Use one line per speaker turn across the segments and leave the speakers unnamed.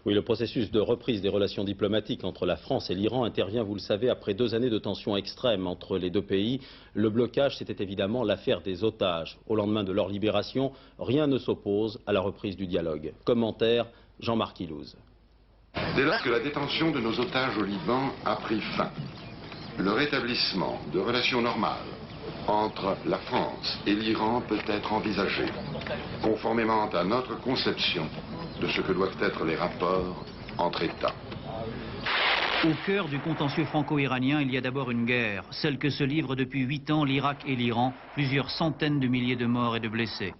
Oui, le processus de reprise des relations diplomatiques entre la France et l'Iran intervient, vous le savez, après 2 années de tensions extrêmes entre les deux pays. Le blocage, c'était évidemment l'affaire des otages. Au lendemain de leur libération, rien ne s'oppose à la reprise du dialogue. Commentaire, Jean-Marc Ilouz.
Dès lors que la détention de nos otages au Liban a pris fin, le rétablissement de relations normales entre la France et l'Iran peut être envisagé, conformément à notre conception de ce que doivent être les rapports entre États.
Au cœur du contentieux franco-iranien, il y a d'abord une guerre, celle que se livrent depuis 8 ans l'Irak et l'Iran, plusieurs centaines de milliers de morts et de blessés.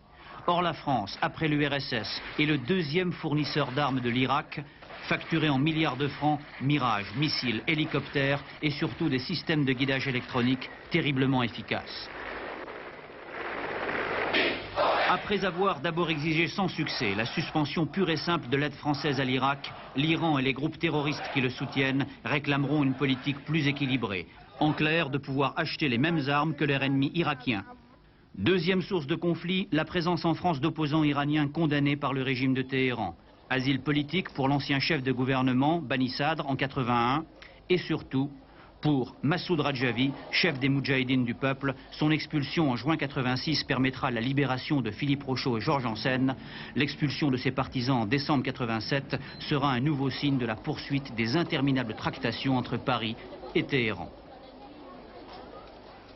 Or la France, après l'URSS, est le deuxième fournisseur d'armes de l'Irak, facturé en milliards de francs, Mirage, missiles, hélicoptères et surtout des systèmes de guidage électronique terriblement efficaces. Après avoir d'abord exigé sans succès la suspension pure et simple de l'aide française à l'Irak, l'Iran et les groupes terroristes qui le soutiennent réclameront une politique plus équilibrée. En clair, de pouvoir acheter les mêmes armes que leur ennemi irakien. Deuxième source de conflit, la présence en France d'opposants iraniens condamnés par le régime de Téhéran. Asile politique pour l'ancien chef de gouvernement, Bani Sadr, en 81, et surtout pour Massoud Rajavi, chef des Moudjahidines du peuple. Son expulsion en juin 86 permettra la libération de Philippe Rochaud et Georges Ansen. L'expulsion de ses partisans en décembre 87 sera un nouveau signe de la poursuite des interminables tractations entre Paris et Téhéran.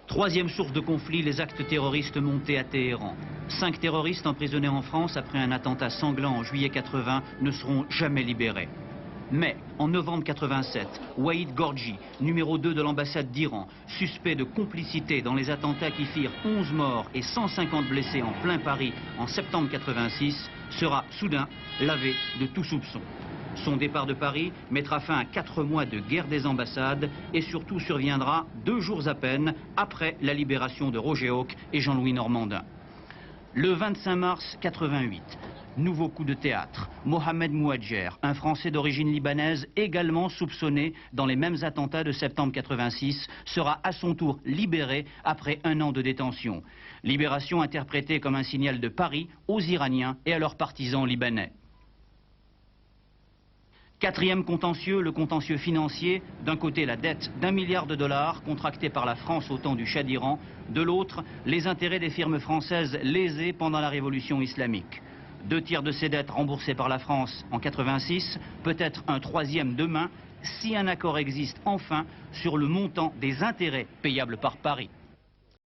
Troisième source de conflit, les actes terroristes montés à Téhéran. 5 terroristes emprisonnés en France après un attentat sanglant en juillet 80 ne seront jamais libérés. Mais, en novembre 87, Waïd Gorgi, numéro 2 de l'ambassade d'Iran, suspect de complicité dans les attentats qui firent 11 morts et 150 blessés en plein Paris en septembre 86, sera soudain lavé de tout soupçon. Son départ de Paris mettra fin à 4 mois de guerre des ambassades et surtout surviendra 2 jours à peine après la libération de Roger Hawk et Jean-Louis Normandin. Le 25 mars 88, nouveau coup de théâtre. Mohamed Mouadjer, un Français d'origine libanaise également soupçonné dans les mêmes attentats de septembre 86, sera à son tour libéré après 1 an de détention. Libération interprétée comme un signal de Paris aux Iraniens et à leurs partisans libanais. Quatrième contentieux, le contentieux financier. D'un côté, la dette d'1 milliard de dollars contractée par la France au temps du Shah d'Iran. De l'autre, les intérêts des firmes françaises lésées pendant la révolution islamique. 2 tiers de ces dettes remboursées par la France en 86, peut-être un 3e demain, si un accord existe enfin sur le montant des intérêts payables par Paris.